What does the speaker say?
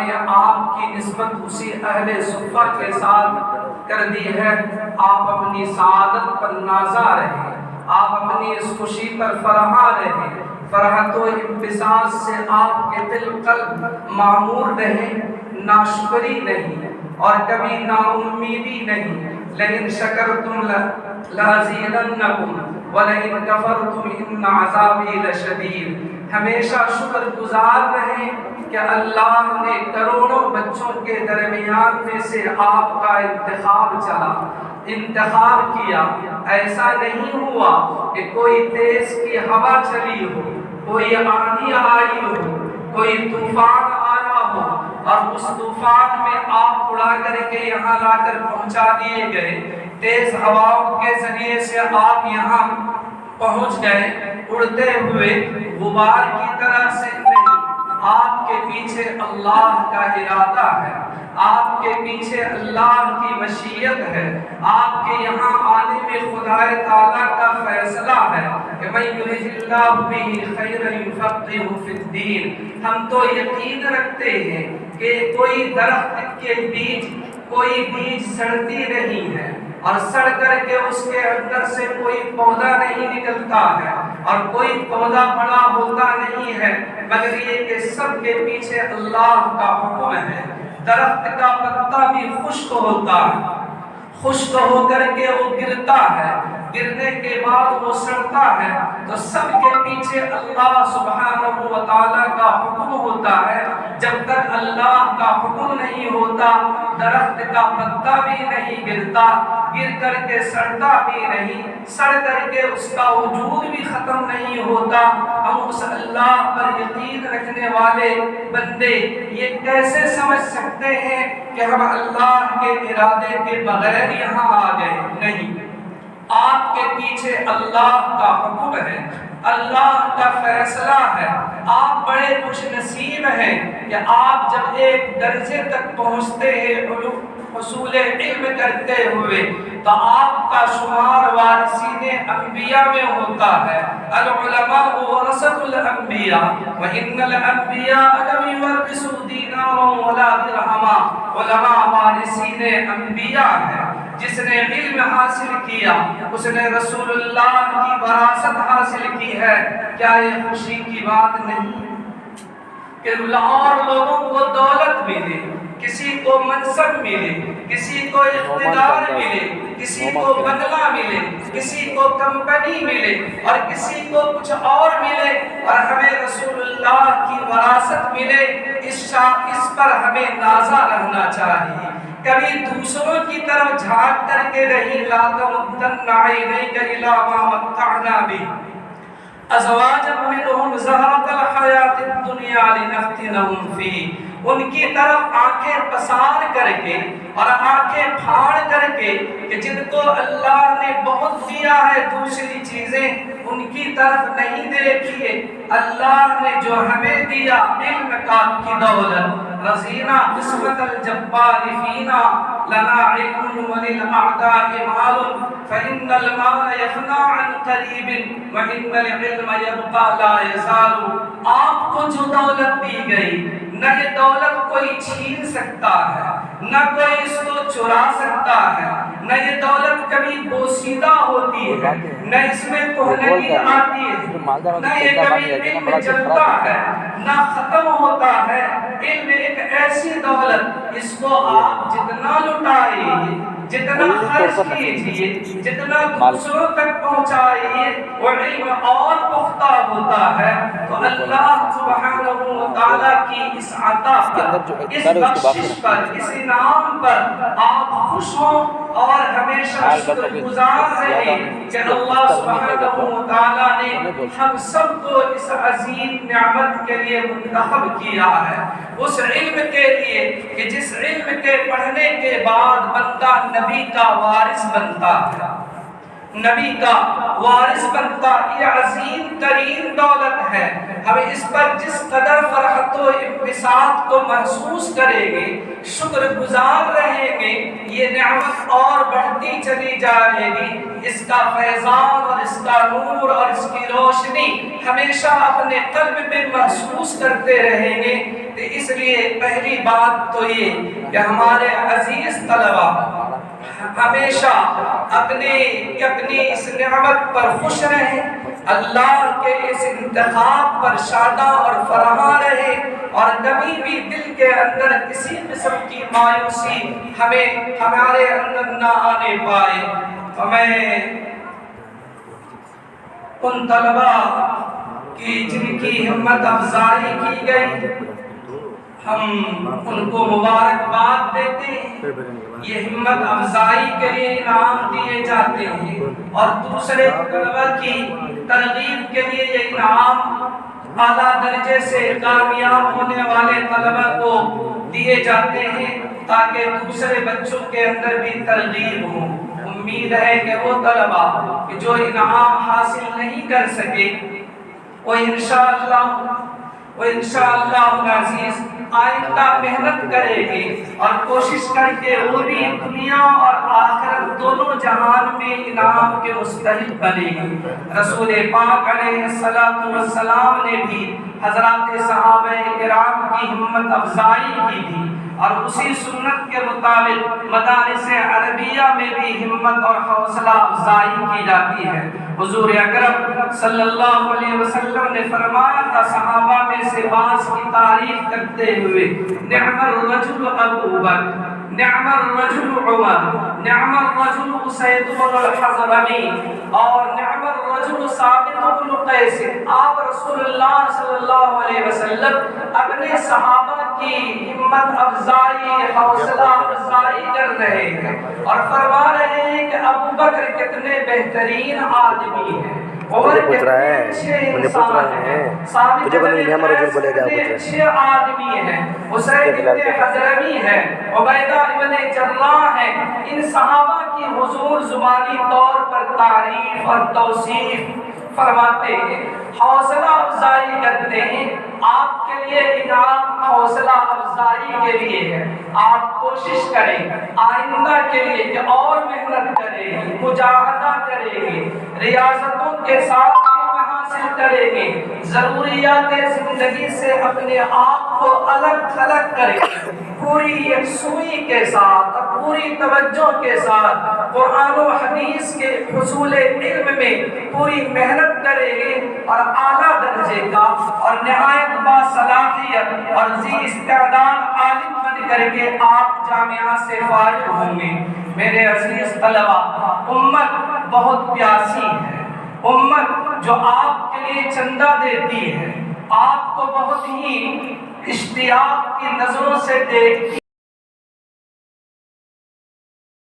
نے آپ کی نسبت اسی اہل صفہ کے ساتھ کر دی ہے۔ آپ اپنی سعادت پر نازا رہے، آپ اپنی اس خوشی پر فرحاں رہے، فرحت و انبساط سے آپ کے دل قلب معمور رہے، ناشکری نہیں اور کبھی نا امیدی نہیں۔ لئن شکرتم لازیدنکم ولئن کفرتم ان عذابی لشدید۔ ہمیشہ شکر گزار رہیں کہ اللہ نے کروڑوں بچوں کے درمیان میں سے آپ کا انتخاب کیا۔ ایسا نہیں ہوا کہ کوئی تیز کی ہوا چلی ہو، کوئی آندھی آئی ہو، کوئی طوفان آیا ہو اور اس طوفان میں آپ اڑا کر کے یہاں لا کر پہنچا دیے گئے، تیز ہواؤں کے ذریعے سے آپ یہاں پہنچ گئے، اڑتے ہوئے غبار کی طرح سے نہیں۔ آپ کے پیچھے اللہ کا ارادہ ہے، آپ کے پیچھے اللہ کی مشیت ہے، آپ کے یہاں آنے میں خدا تعالیٰ کا فیصلہ ہے کہ مَن یُرِدِ اللَّهُ بِهِ خَیْرًا یُفَقِّهُ فِی الدِّین۔ ہم تو یقین رکھتے ہیں کہ کوئی درخت کے بیج کوئی بیج سڑتی نہیں ہے اور سڑ کر کے اس کے اندر سے کوئی پودا نہیں نکلتا ہے اور کوئی پودا بڑا ہوتا نہیں ہے، مگر یہ کہ سب کے پیچھے اللہ کا حکم ہے۔ درخت کا پتا بھی خشک ہوتا ہے، خشک ہو کر کے وہ گرتا ہے، گرنے کے بعد وہ سڑتا ہے، تو سب کے پیچھے اللہ سبحانہ و تعالیٰ کا حکم ہوتا ہے۔ جب تک اللہ کا حکم نہیں ہوتا درخت کا پتا بھی نہیں گرتا، گر کر کے سڑتا بھی نہیں، سڑ کر کے اس کا وجود بھی ختم نہیں ہوتا۔ ہم اس اللہ پر یقین رکھنے والے بندے یہ کیسے سمجھ سکتے ہیں کہ ہم اللہ کے ارادے کے بغیر یہاں آ گئے؟ نہیں، آپ کے پیچھے اللہ کا حکم ہے، اللہ کا فیصلہ ہے۔ آپ بڑے خوش نصیب ہیں کہ آپ جب ایک درجے تک پہنچتے ہیں حصول علم کرتے ہوئے تو آپ کا شمار وارثین انبیاء میں ہوتا ہے۔ العلماء ورثۃ الانبیاء وان الانبیاء لم یورثوا دینارا ولا درہما۔ علماء وارثین انبیاء ہیں۔ جس نے علم حاصل کیا اس نے رسول اللہ کی وراثت حاصل کی ہے۔ کیا یہ خوشی کی بات نہیں کہ اور لوگوں کو دولت ملے، کسی کو منصب ملے، کسی کو اقتدار ملے، کسی کو بنگلہ ملے، کسی کو کمپنی ملے اور کسی کو کچھ اور ملے، اور ہمیں رسول اللہ کی وراثت ملے؟ اس پر ہمیں نازا رہنا چاہیے۔ کبھی دوسروں کی طرف جھانک کر کے نہیں، لا تمدن عینیک الی ما متعنا بہ ازواجا منہم زہرۃ الحیاۃ الدنیا لنفتنہم فیہ۔ ان کی طرف آنکھیں پسار کر کے اور آنکھیں پھاڑ کر کے کہ جن کو اللہ نے بہت دیا ہے دوسری چیزیں ان کی طرف نہیں دیکھیے۔ اللہ نے جو ہمیں دیا علم کی دولت، رضینا قسمت الجبار فینا لنا علم وللأعداء مال فإن المال يفنى عن قریب وإن العلم يبقى لا يزال۔ آپ کو جو دولت دی گئی نہ یہ دولت کوئی چھین سکتا ہے، نہ کوئی اس کو چرا سکتا ہے، نہ یہ دولت کبھی بوسیدہ ہوتی ہے، نہ اس میں کہنگی آتی ہے، نہ یہ کبھی علم جلتا ہے، نہ ختم ہوتا ہے۔ علم ایک ایسی دولت، اس کو آپ جتنا لٹائیے، جتنا خرچ کیجئے، جتنا دوسروں تک پہنچائیے، وہ علم اور پختہ ہوتا ہے۔ تو اللہ سبحانہ و تعالیٰ کی اس عطا پر، اس بخشش پر، اس انعام پر آپ خوش ہوں اور ہمیشہ شکر گزار رہیں کہ اللہ سبحانہ و تعالیٰ نے ہم سب کو اس عظیم نعمت کے لیے منتخب کیا ہے، اس علم کے لیے کہ جس علم کے پڑھنے کے بعد بندہ نبی کا وارث بنتا ہے، نبی کا وارث بنتا۔ یہ عظیم ترین دولت ہے۔ ہم اس پر جس قدر فرحت و انبساط کو محسوس کریں گے، شکر گزار رہیں گے، یہ نعمت اور بڑھتی چلی جائے گی۔ اس کا فیضان اور اس کا نور اور اس کی روشنی ہمیشہ اپنے قلب میں محسوس کرتے رہیں گے تو اس لیے پہلی بات تو یہ کہ ہمارے عزیز طلبہ ہمیشہ اپنی اس نعمت پر خوش رہیں، اللہ کے اس انتخاب پر شاداں اور فرحاں رہے، اور کبھی بھی دل کے اندر کسی قسم کی مایوسی ہمارے اندر نہ آنے پائے۔ تو میں ان طلبہ کی جن کی ہمت افزائی کی گئی، ہم ان کو مبارکباد دیتے ہیں۔ یہ ہمت افزائی کے لیے انعام دیے جاتے ہیں، اور دوسرے طلبہ کی ترغیب کے لیے یہ انعام اعلیٰ درجے سے کامیاب ہونے والے طلبہ کو دیے جاتے ہیں، تاکہ دوسرے بچوں کے اندر بھی ترغیب ہو۔ امید ہے کہ وہ طلبہ کہ جو انعام حاصل نہیں کر سکے، وہ انشاءاللہ العزیز آئندہ محنت کرے گے، اور کوشش کر کے وہ بھی دنیا اور آخرت دونوں جہان میں انعام کے مستحق بنے گے۔ رسول پاک علیہ السلام نے بھی حضرات صحابہ کرام کی ہمت افزائی کی تھی، اور اسی سنت کے مطابق مدارس عربیہ میں بھی ہمت اور حوصلہ افزائی کی جاتی ہے۔ حضور اکرم صلی اللہ علیہ وسلم نے فرمایا تھا صحابہ میں سے بعض کی تعریف کرتے ہوئے، نعم الرجل ابو بکر، نعم الرجل عمر، نعم الرجل اسید بن الحضرمی، اور نعم الرجل ثابت بن قیس۔ آپ رسول اللہ صلی اللہ علیہ وسلم اپنے صحابہ کی ہمت افزائی، حوصلہ افزائی کر رہے ہیں، اور فرما رہے ہیں کہ ابو بکر کتنے بہترین آدمی ہیں، عمر کتنے اچھے انسان ہیں، ثابت کتنے اچھے آدمی ہیں، اسید بن حضرمی ہے، عبیدہ ابن جراح ہے۔ ان صحابہ کی حضور زبانی طور پر تعریف اور توصیف فرماتے ہیں، حوصلہ افزائی کرتے ہیں۔ آپ کے لیے انعام حوصلہ افزائی کے لیے ہے۔ آپ کوشش کریں آئندہ کے لیے کہ اور محنت کریں، مجاہدہ کریں گے، ریاضتوں کے ساتھ علم حاصل کریں گے، ضروریات زندگی سے اپنے آپ کو الگ تھلگ کریں، پوری یکسوئی کے ساتھ اور پوری توجہ کے ساتھ قرآن و حدیث کے حصول علم میں پوری محنت کریں گے، اور اعلیٰ درجے کا اور نہایت باصلاحیت اور ذی استعداد عالم بن کر کے آپ جامعہ سے فارغ ہوں گے۔ میرے عزیز طلبہ، امت بہت پیاسی ہے، امت جو آپ کے لیے چندہ دیتی ہے، آپ کو بہت ہی اشتیاق کی نظروں سے دیکھتی